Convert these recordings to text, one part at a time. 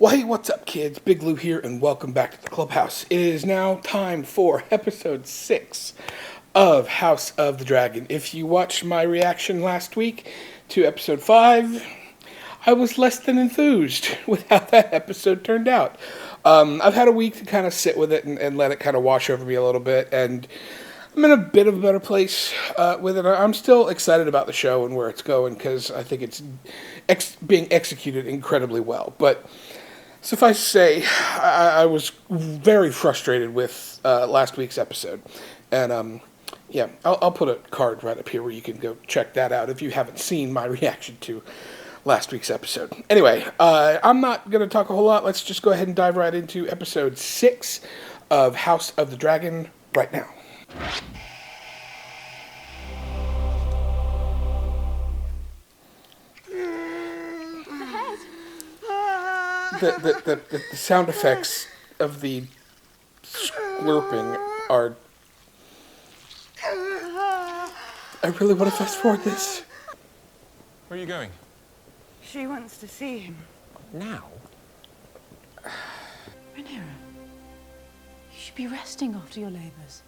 Well, hey, what's up, kids? Big Lou here, and welcome back to the Clubhouse. It is now time for episode 6 of House of the Dragon. If you watched my reaction last week to episode 5, I was less than enthused with how that episode turned out. I've had a week to kind of sit with it and let it kind of wash over me a little bit, and I'm in a bit of a better place with it. I'm still excited about the show and where it's going, because I think it's being executed incredibly well. But suffice to say, I was very frustrated with last week's episode. And, yeah, I'll put a card right up here where you can go check that out if you haven't seen my reaction to last week's episode. Anyway, I'm not going to talk a whole lot. Let's just go ahead and dive right into episode 6 of House of the Dragon right now. The sound effects of the slurping are... I really want to fast forward this. Where are you going? She wants to see him. Now? Rhaenyra, you should be resting after your labours.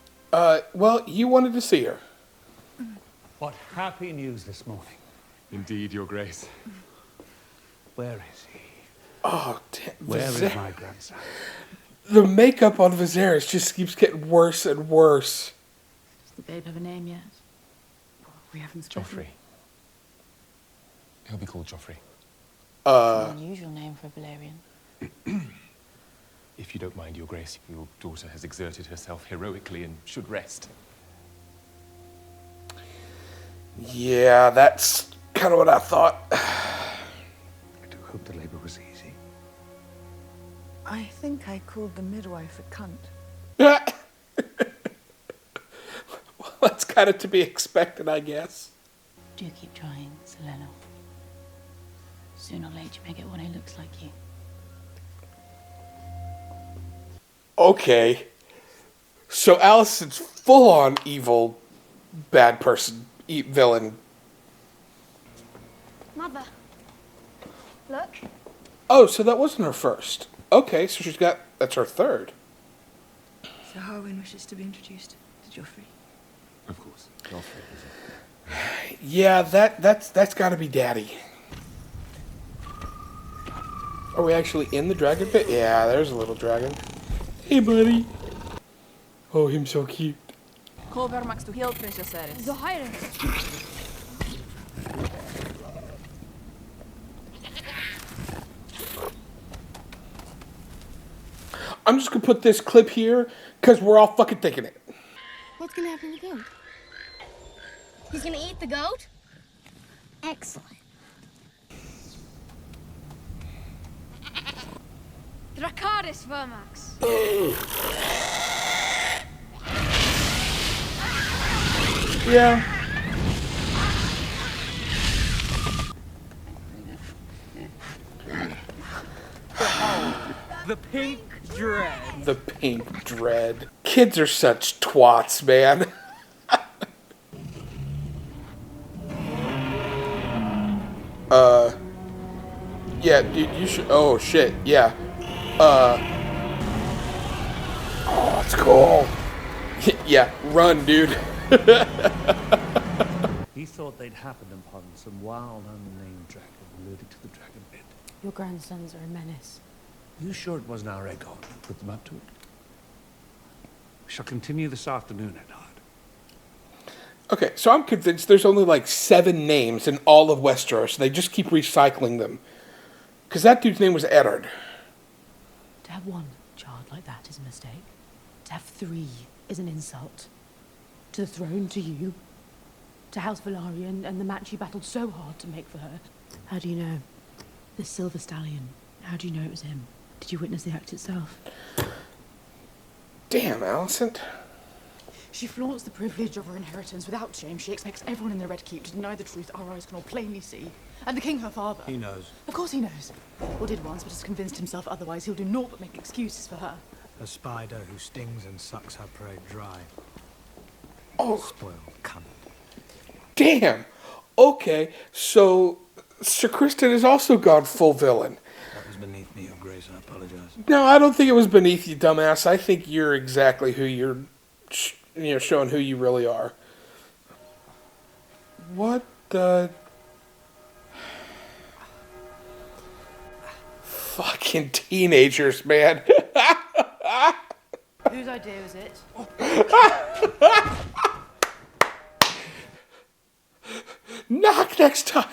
Well, you wanted to see her. What happy news this morning. Indeed, Your Grace. Where is he? Oh, damn. Where is my grandson? The makeup on Viserys just keeps getting worse and worse. Does the babe have a name yet? We haven't spoken. Joffrey. He'll be called Joffrey. An unusual name for a Balerion. If you don't mind, Your Grace, your daughter has exerted herself heroically and should rest. Yeah, that's kind of what I thought. I do hope the labor was easy. I think I called the midwife a cunt. Well, that's kind of to be expected, I guess. Do keep trying, Selena. Sooner or later you may get one who looks like you. Okay. So Alicent's full-on evil, bad person, villain. Mother, look. Oh, so that wasn't her first. Okay, so that's her third. So Harwin wishes to be introduced to Joffrey. Of course, Joffrey is it? Yeah, that's got to be Daddy. Are we actually in the dragon pit? Yeah, there's a little dragon. Hey, buddy. Oh, him so cute. Kolbermax to heal Princess Aerys. The Highness. I'm just gonna put this clip here because we're all fucking thinking it. What's gonna happen to the goat? He's gonna eat the goat? Excellent. Dracarys Vermax. Yeah. The Pink Dread. The Pink Dread. Kids are such twats, man. Yeah, you should... Oh, shit, yeah. Oh, it's cool. Yeah, run, dude. He thought they'd happened upon some wild, unnamed dragon alluding to the dragon pit. Your grandsons are a menace. You sure it wasn't our Aegon who put them up to it? We shall continue this afternoon, Edard. Okay, so I'm convinced there's only like 7 names in all of Westeros. They just keep recycling them. Because that dude's name was Eddard. To have one child like that is a mistake. To have 3 is an insult. To the throne, to you. To House Balerion and the match you battled so hard to make for her. How do you know? The Silver Stallion. How do you know it was him? Did you witness the act itself? Damn, Alicent. She flaunts the privilege of her inheritance without shame. She expects everyone in the Red Keep to deny the truth our eyes can all plainly see. And the king, her father. He knows. Of course he knows. Or did once, but has convinced himself otherwise. He'll do naught but make excuses for her. A spider who stings and sucks her prey dry. Oh, Spoiled cunt. damn. Okay, so Sir Kristen has also gone full villain. That was beneath me, Your Grace. I apologize. No, I don't think it was beneath you, dumbass. I think you're exactly who you're, showing who you really are. What the... Fucking teenagers, man. Whose idea was it? Knock next time.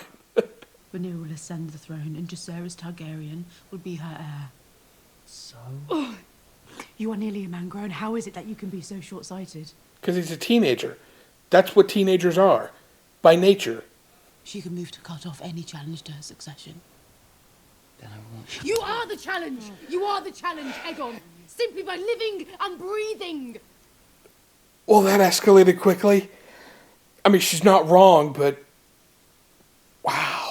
Rhaenyra will ascend the throne, and Jacaerys Targaryen will be her heir. So? You are nearly a man grown. How is it that you can be so short-sighted? Because he's a teenager. That's what teenagers are. By nature. She can move to cut off any challenge to her succession. Then I won't. You are the challenge! You are the challenge, Aegon! Simply by living and breathing! Well, that escalated quickly. I mean, she's not wrong, but... Wow.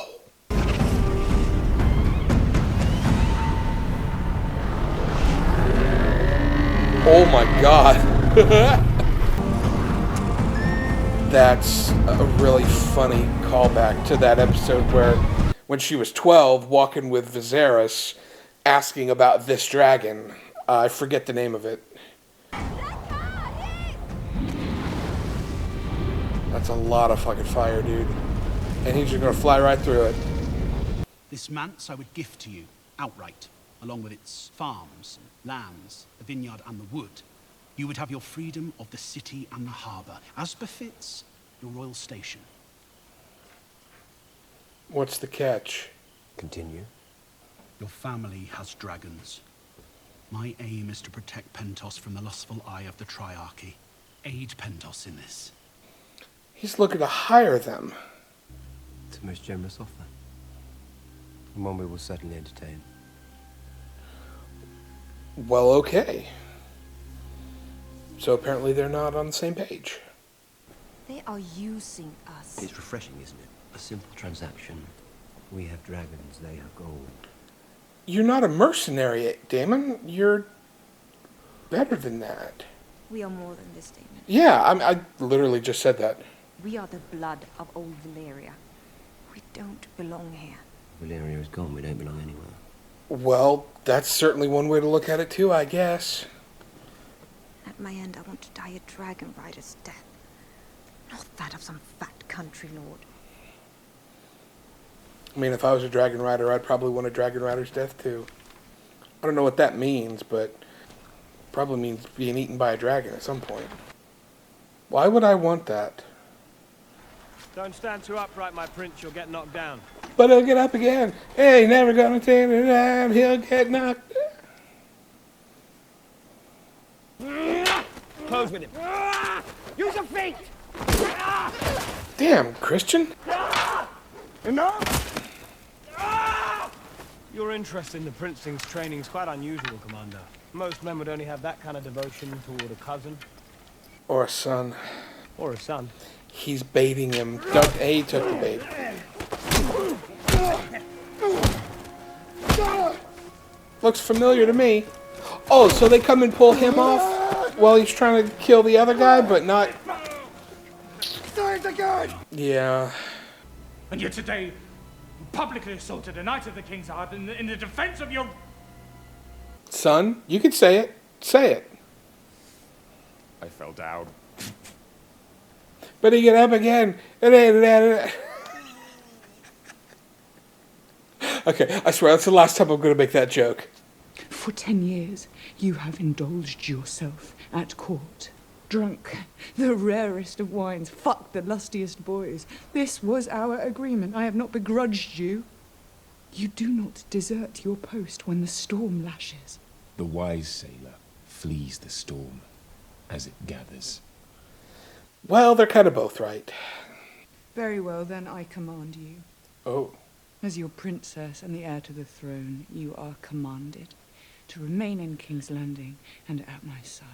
Oh my god. That's a really funny callback to that episode where, when she was 12, walking with Viserys, asking about this dragon. I forget the name of it. That's a lot of fucking fire, dude. And he's just gonna fly right through it. This manse I would gift to you, outright, along with its farms, lands, the vineyard and the wood. You would have your freedom of the city and the harbour, as befits your royal station. What's the catch? Continue. Your family has dragons. My aim is to protect Pentos from the lustful eye of the Triarchy. Aid Pentos in this. He's looking to hire them. It's a most generous offer. And one we will certainly entertain. Well, okay. So apparently they're not on the same page. They are using us. It's refreshing, isn't it? A simple transaction. We have dragons, they have gold. You're not a mercenary, Damon. You're better than that. We are more than this, Damon. Yeah, I literally just said that. We are the blood of old Valeria. We don't belong here. Valeria is gone, we don't belong anywhere. Well, that's certainly one way to look at it too, I guess. At my end, I want to die a dragon rider's death. Not that of some fat country lord. I mean, if I was a dragon rider, I'd probably want a dragon rider's death too. I don't know what that means, but probably means being eaten by a dragon at some point. Why would I want that? Don't stand too upright, my prince. You'll get knocked down. But he'll get up again. Hey, never gonna turn it down. He'll get knocked down. Close with him. Use your feet! Damn, Christian. Enough! Your interest in the Princeling's training is quite unusual, Commander. Most men would only have that kind of devotion toward a cousin. Or a son. Or a son. He's baiting him. He took the bait. Looks familiar to me. Oh, so they come and pull him off while he's trying to kill the other guy, but not... Yeah. And yet today, you publicly assaulted a knight of the King's Guard in the defense of your... Son, you can say it. Say it. I fell down. But he get up again. Okay, I swear that's the last time I'm going to make that joke. For 10 years, you have indulged yourself at court. Drunk the rarest of wines, fucked the lustiest boys. This was our agreement. I have not begrudged you. You do not desert your post when the storm lashes. The wise sailor flees the storm as it gathers. Well, they're kind of both right. Very well, then I command you. Oh. As your princess and the heir to the throne, you are commanded to remain in King's Landing and at my side.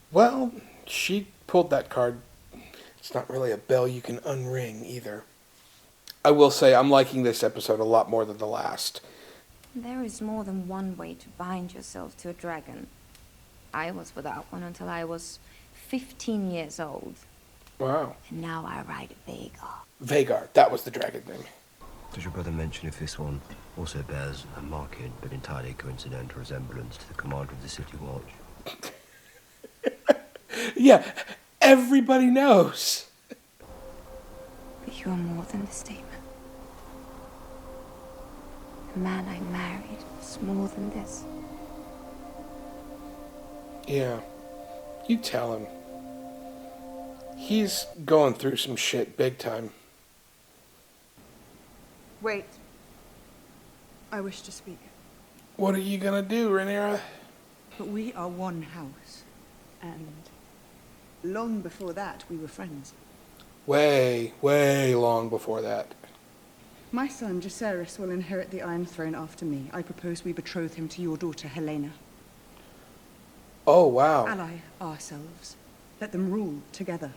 Well, she pulled that card. It's not really a bell you can unring either. I will say I'm liking this episode a lot more than the last. There is more than one way to bind yourself to a dragon. I was without one until I was 15 years old. Wow. And now I ride Vhagar. Vhagar, that was the dragon name. Does your brother mention if this one also bears a marked but entirely coincidental resemblance to the commander of the City Watch? Yeah, everybody knows. But you are more than the statement. The man I married is more than this. Yeah, you tell him. He's going through some shit big time. Wait. I wish to speak. What are you gonna do, Rhaenyra? But we are one house. And long before that, we were friends. Way, way long before that. My son, Jacaerys, will inherit the Iron Throne after me. I propose we betroth him to your daughter, Helena. Oh, wow. Ally ourselves. Let them rule together.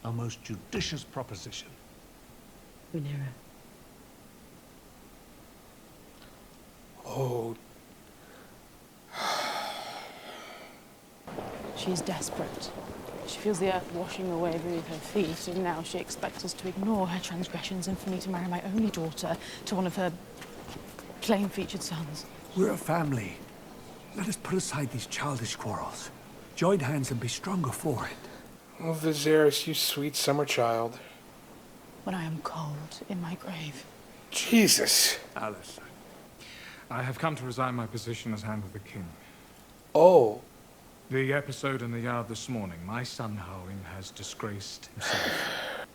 A most judicious proposition. Rhaenyra. Oh. She is desperate. She feels the earth washing away beneath her feet, and now she expects us to ignore her transgressions and for me to marry my only daughter to one of her plain-featured sons. We're a family. Let us put aside these childish quarrels. Join hands and be stronger for it. Oh, Viserys, you sweet summer child. When I am cold in my grave. Jesus. Alice. I have come to resign my position as Hand of the King. Oh. The episode in the yard this morning, my son Howling has disgraced himself.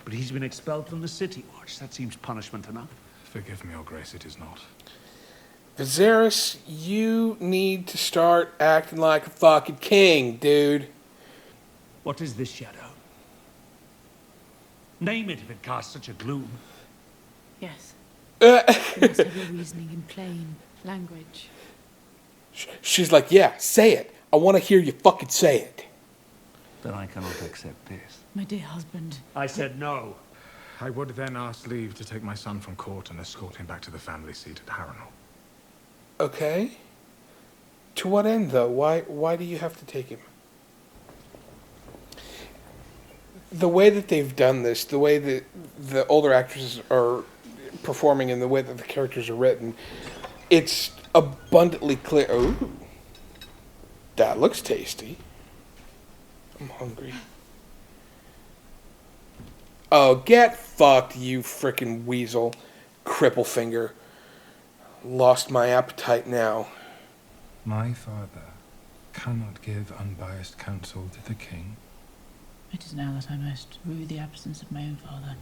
But he's been expelled from the City Watch. That seems punishment enough. Forgive me, Your Grace, it is not. Viserys, you need to start acting like a fucking king, dude. What is this shadow? Name it if it casts such a gloom. Yes. You must have your reasoning in plain language. She's like, yeah, say it. I want to hear you fucking say it. Then I cannot accept this. My dear husband. I said no. I would then ask leave to take my son from court and escort him back to the family seat at Harrenhal. Okay. To what end, though? Why do you have to take him? The way that they've done this, the way that the older actresses are performing and the way that the characters are written, it's abundantly clear. Ooh. That looks tasty. I'm hungry. Oh, get fucked, you frickin' weasel. Cripple finger. Lost my appetite now. My father cannot give unbiased counsel to the king. It is now that I most rue the absence of my own father.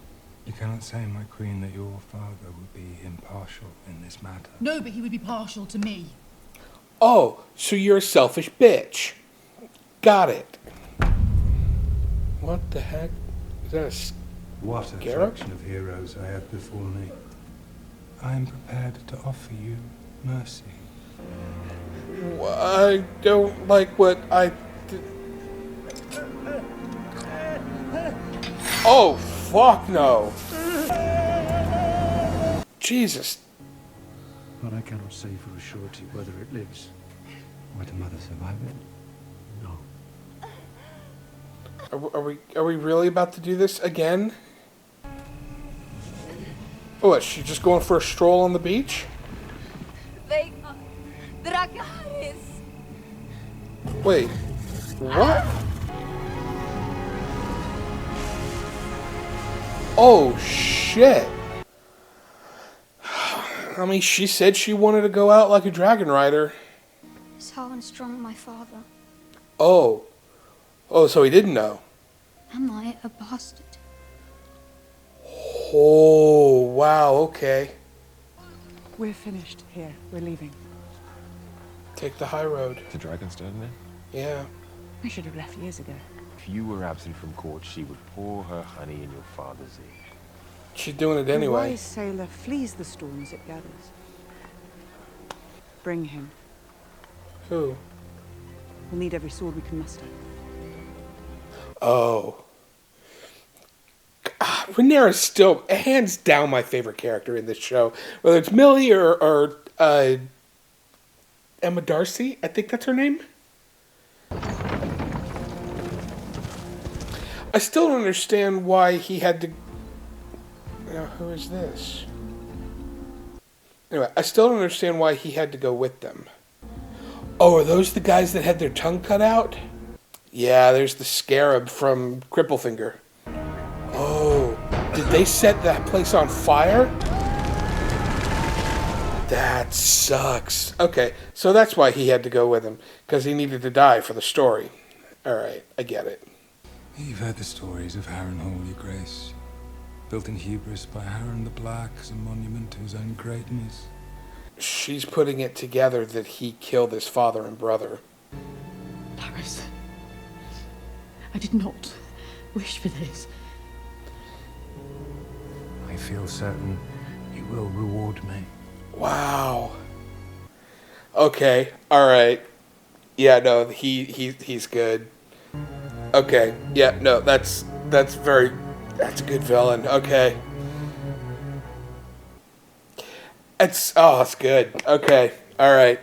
You cannot say, my queen, that your father would be impartial in this matter. No, but he would be partial to me. Oh, so you're a selfish bitch. Got it. What the heck? Is that a What a fraction of heroes I have before me. I am prepared to offer you mercy. I don't like what I did. Oh, fuck no. Jesus. But I cannot say for a surety whether it lives. Would a mother survive it? No. Are we really about to do this again? Oh, what, she's just going for a stroll on the beach? Wait, what? Oh, shit. I mean, she said she wanted to go out like a dragon rider. Is Harwin strong, my father? Oh. Oh, so he didn't know. Am I a bastard? Oh, wow, okay. We're finished here. We're leaving. Take the high road. The dragon's done then? Yeah. I should have left years ago. If you were absent from court, she would pour her honey in your father's ear. She's doing it The anyway. wise sailor flees the storms it gathers. Bring him. Who? We'll need every sword we can muster. Oh. Rhaenyra's still hands down my favorite character in this show. Whether it's Millie or Emma Darcy, I think that's her name. I still don't understand why he had to... Now, who is this? Anyway, I still don't understand why he had to go with them. Oh, are those the guys that had their tongue cut out? Yeah, there's the scarab from Cripplefinger. Oh, did they set that place on fire? That sucks. Okay, so that's why he had to go with him, because he needed to die for the story. Alright, I get it. You've heard the stories of Harrenhal, Your Grace. Built in hubris by Harren the Black as a monument to his own greatness. She's putting it together that he killed his father and brother. Paris, I did not wish for this. I feel certain you will reward me. Wow. Okay, alright. Yeah, no, he's good. Okay, yeah, no, that's a good villain. Okay. It's good. Okay, alright.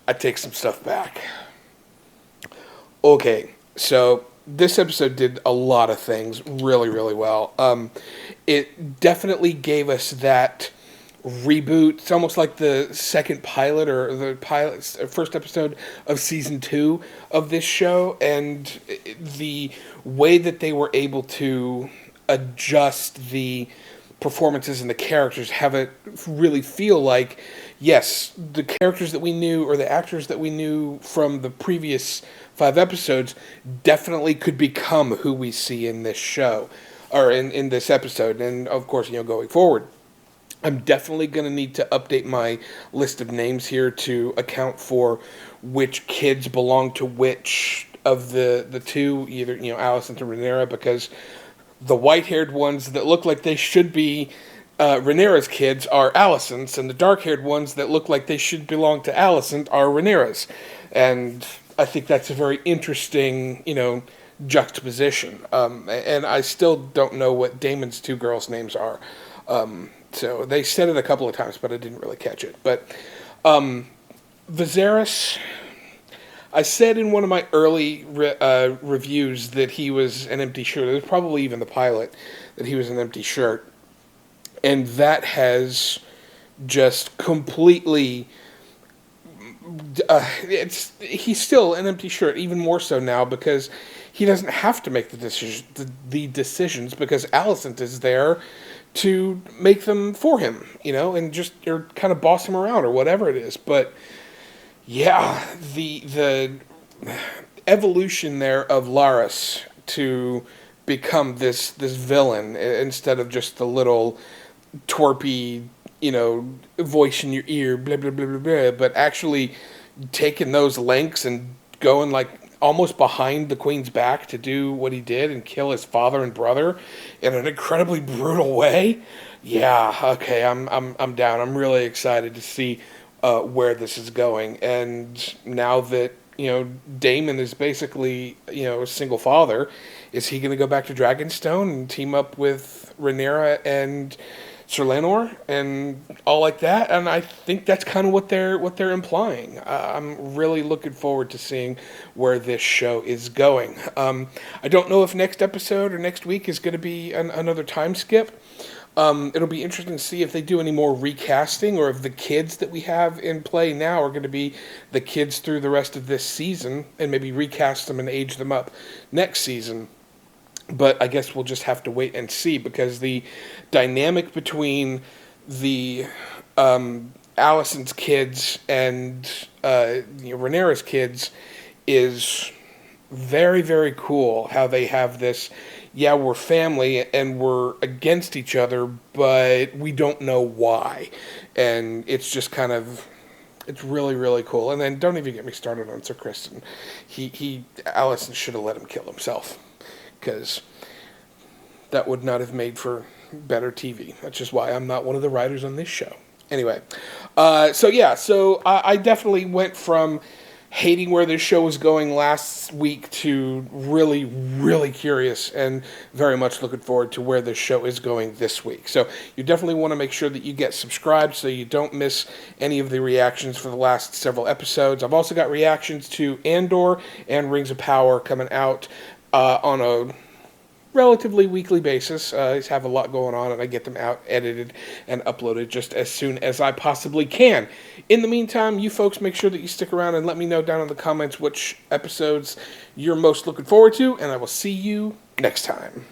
I take some stuff back. Okay, so this episode did a lot of things really, really well. It definitely gave us that reboot. It's almost like the second pilot or the first episode of season 2 of this show, and the way that they were able to adjust the performances and the characters, have it really feel like, yes, the characters that we knew or the actors that we knew from the previous 5 episodes definitely could become who we see in this show or in this episode, and of course, going forward. I'm definitely going to need to update my list of names here to account for which kids belong to which of the two, either, Alicent or Rhaenyra, because the white-haired ones that look like they should be Rhaenyra's kids are Alicent's, and the dark-haired ones that look like they should belong to Alicent are Rhaenyra's. And I think that's a very interesting, juxtaposition. And I still don't know what Daemon's 2 girls' names are. So they said it a couple of times, but I didn't really catch it. But Viserys, I said in one of my early reviews that he was an empty shirt. It was probably even the pilot that he was an empty shirt. And that has just completely... he's still an empty shirt, even more so now, because he doesn't have to make the decisions because Alicent is there to make them for him, and just or kind of boss him around or whatever it is. But yeah, the evolution there of Larys to become this villain instead of just the little twerpy, voice in your ear, blah blah blah blah blah, but actually taking those lengths and going like almost behind the Queen's back to do what he did and kill his father and brother in an incredibly brutal way. Yeah, okay, I'm down. I'm really excited to see where this is going. And now that, Daemon is basically, a single father, is he going to go back to Dragonstone and team up with Rhaenyra and Sir Lenor and all like that? And I think that's kind of what they're implying. I'm really looking forward to seeing where this show is going. I don't know if next episode or next week is going to be another time skip. It'll be interesting to see if they do any more recasting or if the kids that we have in play now are going to be the kids through the rest of this season and maybe recast them and age them up next season. But I guess we'll just have to wait and see, because the dynamic between the Alicent's kids and Rhaenyra's kids is very, very cool. How they have this, yeah, we're family and we're against each other, but we don't know why. And it's just kind of... it's really, really cool. And then don't even get me started on Sir Criston. Alicent should have let him kill himself, because that would not have made for better TV. That's just why I'm not one of the writers on this show. Anyway, so I definitely went from hating where this show was going last week to really, really curious and very much looking forward to where this show is going this week. So you definitely want to make sure that you get subscribed so you don't miss any of the reactions for the last several episodes. I've also got reactions to Andor and Rings of Power coming out on a relatively weekly basis. I just have a lot going on, and I get them out, edited, and uploaded just as soon as I possibly can. In the meantime, you folks make sure that you stick around and let me know down in the comments which episodes you're most looking forward to, and I will see you next time.